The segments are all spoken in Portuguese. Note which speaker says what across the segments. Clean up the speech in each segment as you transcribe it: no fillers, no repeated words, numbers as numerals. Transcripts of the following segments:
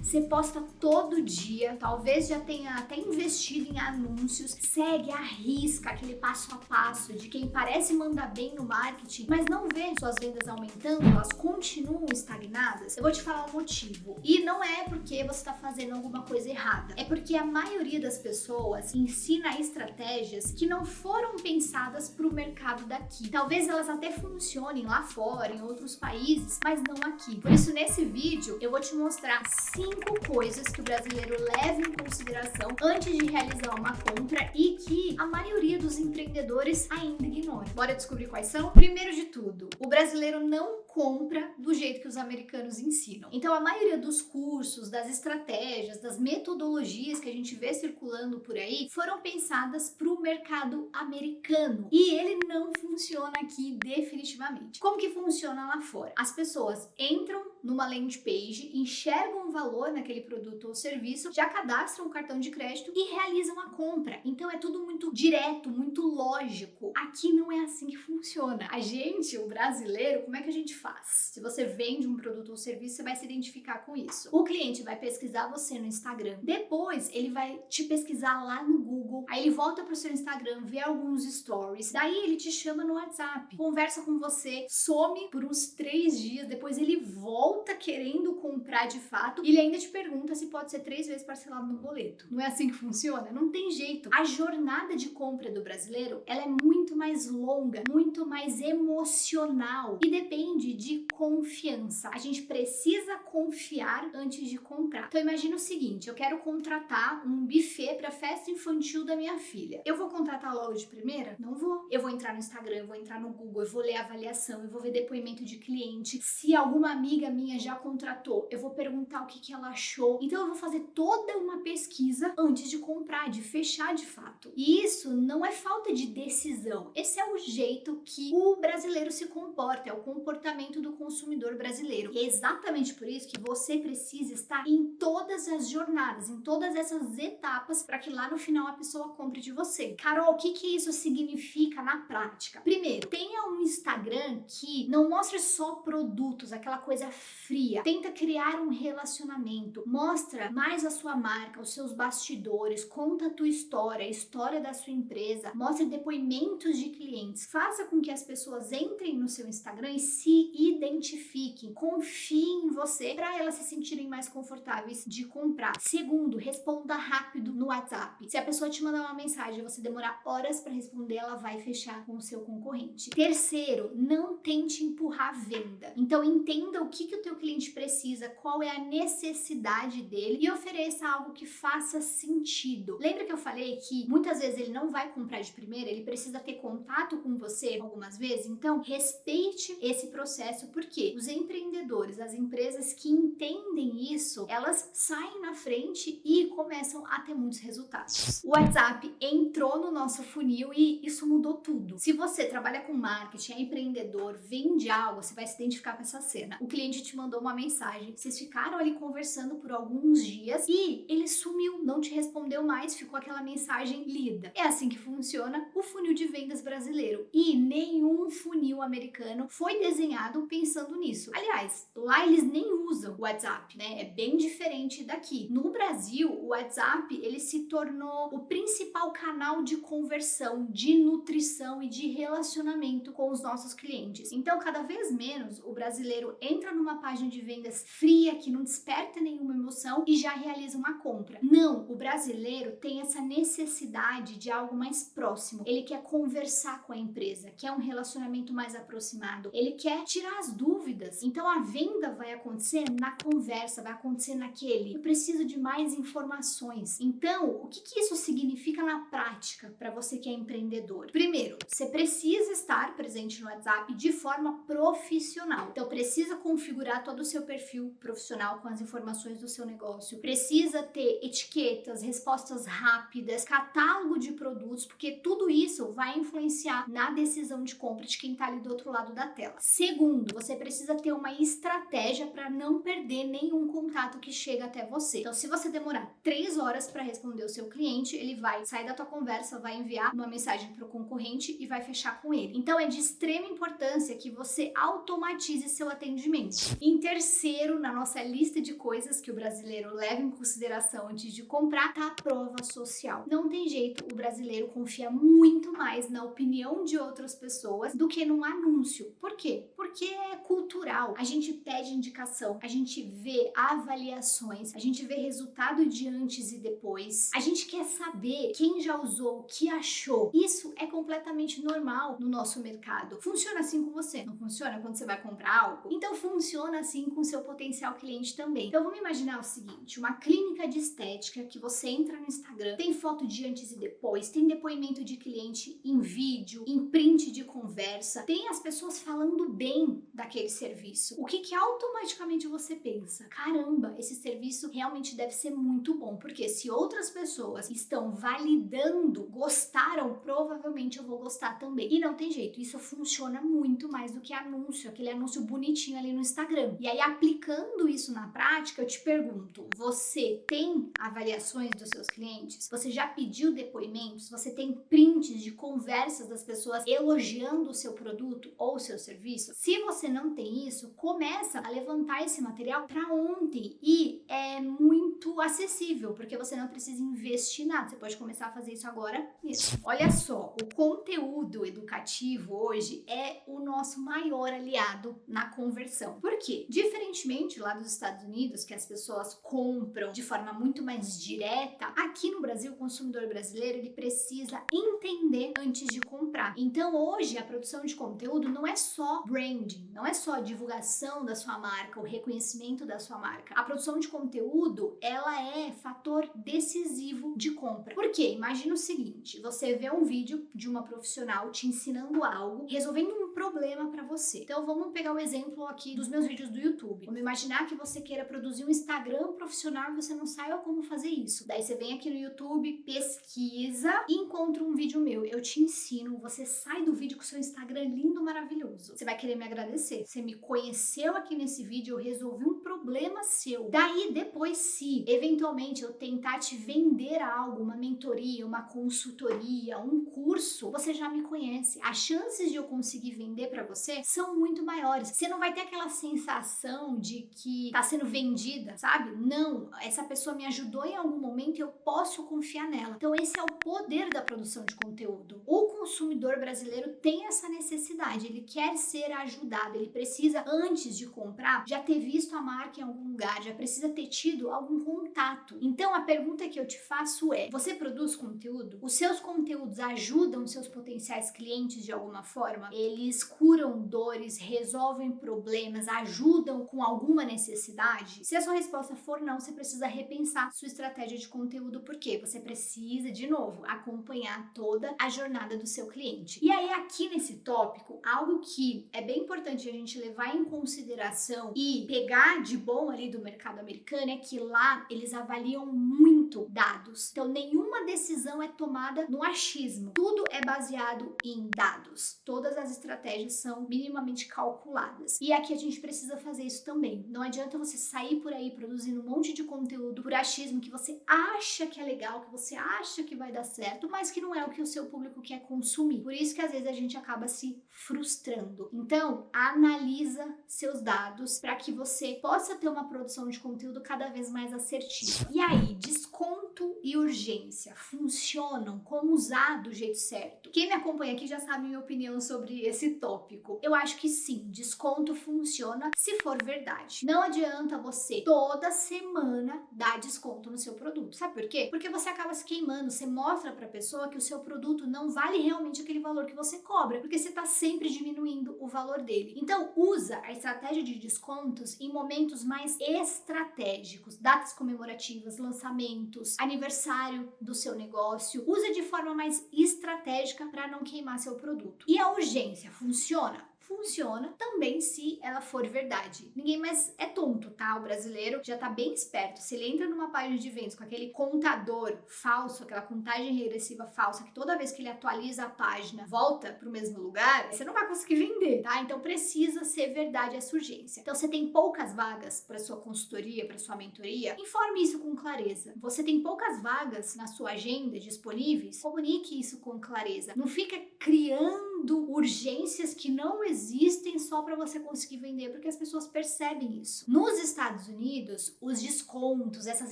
Speaker 1: Você posta todo dia, talvez já tenha até investido em anúncios, segue, arrisca aquele passo a passo de quem parece mandar bem no marketing, mas não vê suas vendas aumentando, elas continuam estagnadas. Eu vou te falar o motivo. E não é porque você está fazendo alguma coisa errada, é porque a maioria das pessoas ensina estratégias que não foram pensadas para o mercado daqui. Talvez elas até funcionem lá fora, em outros países, mas não aqui. Por isso, nesse vídeo, eu vou te mostrar 5 coisas que o brasileiro leva em consideração antes de realizar uma compra e que a maioria dos empreendedores ainda ignora. Bora descobrir quais são? Primeiro de tudo, o brasileiro não compra do jeito que os americanos ensinam. Então, a maioria dos cursos, das estratégias, das metodologias que a gente vê circulando por aí foram pensadas para o mercado americano e ele não funciona aqui definitivamente. Como que funciona lá fora? As pessoas entram numa landing page, enxergam um valor naquele produto ou serviço, já cadastram o cartão de crédito e realizam a compra. Então é tudo muito direto, muito lógico. Aqui não é assim que funciona. A gente, o brasileiro, como é que a gente faz? Se você vende um produto ou serviço, você vai se identificar com isso. O cliente vai pesquisar você no Instagram. Depois, ele vai te pesquisar lá no Google. Aí ele volta pro seu Instagram, vê alguns stories. Daí ele te chama no WhatsApp, conversa com você, some por uns 3 dias. Depois ele volta querendo comprar de fato e ele ainda te pergunta se pode ser 3 vezes parcelado no boleto. Não é assim que funciona? Não tem jeito. A jornada de compra do brasileiro, ela é muito mais longa, muito mais emocional e depende de confiança. A gente precisa confiar antes de comprar. Então imagina o seguinte, eu quero contratar um buffet para festa infantil da minha filha. Eu vou contratar logo de primeira? Não vou. Eu vou entrar no Instagram, eu vou entrar no Google, eu vou ler a avaliação, eu vou ver depoimento de cliente. Se alguma amiga minha já contratou, eu vou perguntar o que ela achou. Então eu vou fazer toda uma pesquisa antes de comprar, de fechar de fato. E isso não é falta de decisão. Esse é o jeito que o brasileiro se comporta, é o comportamento do consumidor brasileiro. E é exatamente por isso que você precisa estar em todas as jornadas, em todas essas etapas, para que lá no final a pessoa compre de você. Carol, o que isso significa na prática? Primeiro, tenha um Instagram que não mostre só produtos, aquela coisa fria. Tenta criar um relacionamento. Mostra mais a sua marca, os seus bastidores, conta a tua história, a história da sua empresa, mostre depoimentos de clientes. Faça com que as pessoas entrem no seu Instagram e se identifiquem, confiem em você para elas se sentirem mais confortáveis de comprar. Segundo, responda rápido no WhatsApp. Se a pessoa te mandar uma mensagem e você demorar horas para responder, ela vai fechar com o seu concorrente. Terceiro, não tente empurrar a venda. Então entenda o que o teu cliente precisa, qual é a necessidade dele e ofereça algo que faça sentido. Lembra que eu falei que muitas vezes ele não vai comprar de primeira, ele precisa ter contato com você algumas vezes? Então respeite esse processo, porque os empreendedores, as empresas que entendem isso, elas saem na frente e começam a ter muitos resultados. O WhatsApp entrou no nosso funil e isso mudou tudo. Se você trabalha com marketing, é empreendedor, vende algo, você vai se identificar com essa cena. O cliente te mandou uma mensagem, vocês ficaram ali conversando por alguns dias e ele sumiu, não te respondeu mais, ficou aquela mensagem lida. É assim que funciona o funil de vendas brasileiro e nenhum funil americano foi desenhado pensando nisso. Aliás, lá eles nem usam o WhatsApp, né? É bem diferente daqui. No Brasil, o WhatsApp, ele se tornou o principal canal de conversão, de nutrição e de relacionamento com os nossos clientes. Então, cada vez menos o brasileiro entra numa página de vendas fria, que não desperta nenhuma emoção e já realiza uma compra. Não, o brasileiro tem essa necessidade de algo mais próximo. Ele quer conversar com a empresa, quer um relacionamento mais aproximado. Ele quer tirar as dúvidas. Então, a venda vai acontecer na conversa, vai acontecer naquele. Eu preciso de mais informações. Então, o que isso significa na prática para você que é empreendedor? Primeiro, você precisa estar presente no WhatsApp de forma profissional. Então, precisa configurar todo o seu perfil profissional com as informações do seu negócio. Precisa ter etiquetas, respostas rápidas, catálogo de produtos, porque tudo isso vai influenciar na decisão de compra de quem está ali do outro lado da tela. Segundo, Segundo, você precisa ter uma estratégia para não perder nenhum contato que chega até você. Então, se você demorar 3 horas para responder o seu cliente, ele vai sair da tua conversa, vai enviar uma mensagem para o concorrente e vai fechar com ele. Então, é de extrema importância que você automatize seu atendimento. Em terceiro, na nossa lista de coisas que o brasileiro leva em consideração antes de comprar, tá a prova social. Não tem jeito, o brasileiro confia muito mais na opinião de outras pessoas do que num anúncio. Por quê? Porque é cultural. A gente pede indicação, a gente vê avaliações, a gente vê resultado de antes e depois. A gente quer saber quem já usou, o que achou. Isso é completamente normal no nosso mercado. Funciona assim com você? Não funciona quando você vai comprar algo? Então funciona assim com o seu potencial cliente também. Então vamos imaginar o seguinte, uma clínica de estética que você entra no Instagram, tem foto de antes e depois, tem depoimento de cliente em vídeo, em print de conversa, tem as pessoas falando bem daquele serviço. O que automaticamente você pensa? Caramba, esse serviço realmente deve ser muito bom, porque se outras pessoas estão validando, gostaram, provavelmente eu vou gostar também. E não tem jeito, isso funciona muito mais do que anúncio, aquele anúncio bonitinho ali no Instagram. E aí, aplicando isso na prática, eu te pergunto, você tem avaliações dos seus clientes? Você já pediu depoimentos? Você tem prints de conversas das pessoas elogiando o seu produto ou o seu serviço? Se você não tem isso, começa a levantar esse material para ontem e é muito acessível, porque você não precisa investir nada, você pode começar a fazer isso agora mesmo. Olha só, o conteúdo educativo hoje é o nosso maior aliado na conversão. Por quê? Diferentemente lá dos Estados Unidos, que as pessoas compram de forma muito mais direta, aqui no Brasil, o consumidor brasileiro, ele precisa entender antes de comprar. Então hoje a produção de conteúdo não é só branding, não é só a divulgação da sua marca, o reconhecimento da sua marca. A produção de conteúdo, ela é fator decisivo de compra. Por quê? Imagina o seguinte, você vê um vídeo de uma profissional te ensinando algo, resolvendo um problema para você. Então vamos pegar o exemplo aqui dos meus vídeos do YouTube. Vamos imaginar que você queira produzir um Instagram profissional e você não saiba como fazer isso. Daí você vem aqui no YouTube, pesquisa e encontra um vídeo meu. Eu te ensino, você sai do vídeo com seu Instagram lindo, maravilhoso. Você vai querer me agradecer. Você me conheceu aqui nesse vídeo, eu resolvi um problema seu. Daí depois, se eventualmente eu tentar te vender algo, uma mentoria, uma consultoria, um curso, você já me conhece. As chances de eu conseguir vender para você são muito maiores. Você não vai ter aquela sensação de que tá sendo vendida, sabe? Não, essa pessoa me ajudou em algum momento e eu posso confiar nela. Então esse é o poder da produção de conteúdo. O consumidor brasileiro tem essa necessidade, ele quer ser ajudado, ele precisa, antes de comprar, já ter visto a marca em algum lugar, já precisa ter tido algum contato. Então a pergunta que eu te faço é, você produz conteúdo? Os seus conteúdos ajudam seus potenciais clientes de alguma forma? Eles curam dores, resolvem problemas, ajudam com alguma necessidade? Se a sua resposta for não, você precisa repensar sua estratégia de conteúdo, porque você precisa, de novo, acompanhar toda a jornada do seu cliente. E aí, aqui nesse tópico, algo que é bem importante a gente levar em consideração e pegar de bom ali do mercado americano é que lá eles avaliam muito dados. Então, nenhuma decisão é tomada no achismo. Tudo é baseado em dados. Todas as estratégias são minimamente calculadas. E aqui a gente precisa fazer isso também. Não adianta você sair por aí produzindo um monte de conteúdo por achismo que você acha que é legal, que você acha que vai dar certo, mas que não é o que o seu público quer consumir. Por isso que às vezes a gente acaba se frustrando. Então, analisa seus dados para que você possa ter uma produção de conteúdo cada vez mais assertiva. E aí, desconto e urgência funcionam? Como usar do jeito certo? Quem me acompanha aqui já sabe minha opinião sobre esse tópico. Eu acho que sim, desconto funciona se for verdade. Não adianta você toda semana dar desconto no seu produto. Sabe por quê? Porque você acaba se queimando, você mostra para a pessoa que o seu produto não vale realmente aquele valor que você cobra, porque você está sempre diminuindo o valor dele. Então, usa a estratégia de descontos em momentos mais estratégicos, datas comemorativas, lançamentos, aniversário do seu negócio. Usa de forma mais estratégica para não queimar seu produto. E a urgência funciona? funciona também se ela for verdade. Ninguém mais é tonto, tá? O brasileiro já tá bem esperto. Se ele entra numa página de vendas com aquele contador falso, aquela contagem regressiva falsa, que toda vez que ele atualiza a página volta pro mesmo lugar, você não vai conseguir vender, tá? Então precisa ser verdade essa urgência. Então você tem poucas vagas para sua consultoria, para sua mentoria, informe isso com clareza. Você tem poucas vagas na sua agenda disponíveis, comunique isso com clareza. Não fica criando urgências que não existem só para você conseguir vender, porque as pessoas percebem isso. Nos Estados Unidos, os descontos, essas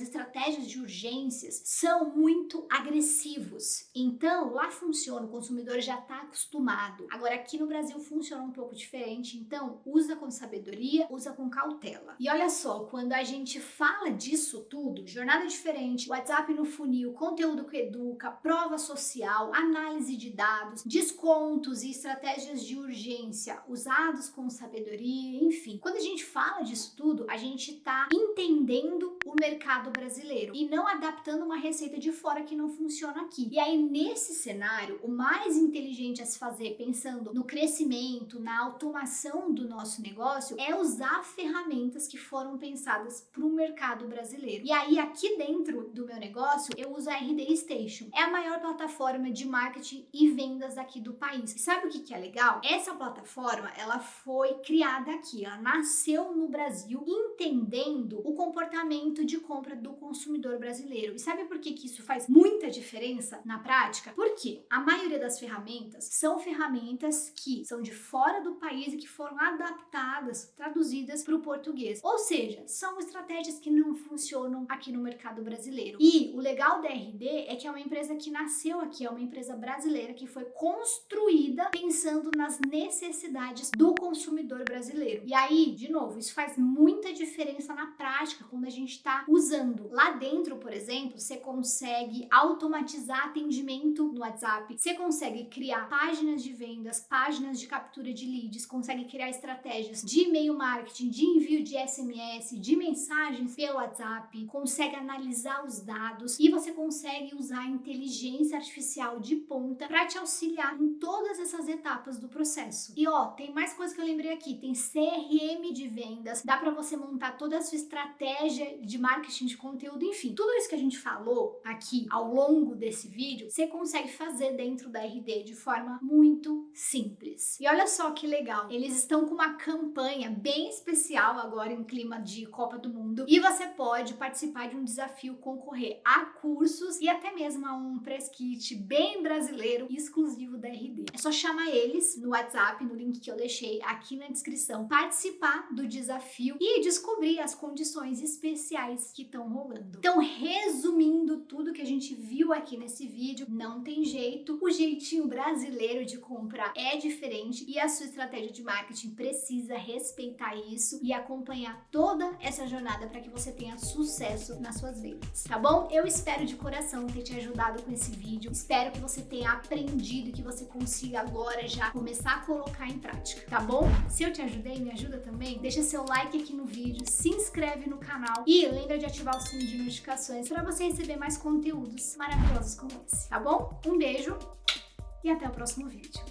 Speaker 1: estratégias de urgências são muito agressivos. Então, lá funciona, o consumidor já está acostumado. Agora, aqui no Brasil funciona um pouco diferente, então usa com sabedoria, usa com cautela. E olha só, quando a gente fala disso tudo, jornada diferente, WhatsApp no funil, conteúdo que educa, prova social, análise de dados, descontos e estratégias de urgência usados com sabedoria, enfim. Quando a gente fala disso tudo, a gente tá entendendo o mercado brasileiro e não adaptando uma receita de fora que não funciona aqui. E aí, nesse cenário, o mais inteligente a se fazer, pensando no crescimento, na automação do nosso negócio, é usar ferramentas que foram pensadas para o mercado brasileiro. E aí, aqui dentro do meu negócio, eu uso a RD Station. É a maior plataforma de marketing e vendas aqui do país. E sabe o que é legal? Essa plataforma, ela foi criada aqui, ela nasceu no Brasil, entendendo o comportamento de compra do consumidor brasileiro. E sabe por que isso faz muita diferença na prática? Porque a maioria das ferramentas são ferramentas que são de fora do país e que foram adaptadas, traduzidas para o português. Ou seja, são estratégias que não funcionam aqui no mercado brasileiro. E o legal da RD é que é uma empresa que nasceu aqui, é uma empresa brasileira que foi construída pensando nas necessidades do consumidor brasileiro. E aí, de novo, isso faz muita diferença na prática quando a gente está usando. Lá dentro, por exemplo, você consegue automatizar atendimento no WhatsApp, você consegue criar páginas de vendas, páginas de captura de leads, consegue criar estratégias de e-mail marketing, de envio de SMS, de mensagens pelo WhatsApp, consegue analisar os dados e você consegue usar a inteligência artificial de ponta para te auxiliar em todas essas etapas do processo. E ó, tem mais coisa que eu lembrei aqui, tem CRM de vendas, dá para você montar toda a sua estratégia de marketing de conteúdo, enfim, tudo isso que a gente falou aqui ao longo desse vídeo, você consegue fazer dentro da RD de forma muito simples. E olha só que legal, eles estão com uma campanha bem especial agora em clima de Copa do Mundo e você pode participar de um desafio, concorrer a cursos e até mesmo a um press kit bem brasileiro exclusivo da RD. É só chamar eles no WhatsApp, no link que eu deixei aqui na descrição, participar do desafio e descobrir as condições especiais que estão rolando. Então, resumindo tudo que a gente viu aqui nesse vídeo, não tem jeito, o jeitinho brasileiro de comprar é diferente e a sua estratégia de marketing precisa respeitar isso e acompanhar toda essa jornada para que você tenha sucesso nas suas vendas, tá bom? Eu espero de coração ter te ajudado com esse vídeo, espero que você tenha aprendido e que você consiga agora já começar a colocar em prática, tá bom? Se eu te ajudei, me ajuda também? Deixa seu like aqui no vídeo, se inscreve no canal e lembra de ativar o sininho de notificações para você receber mais conteúdos maravilhosos como esse, tá bom? Um beijo e até o próximo vídeo.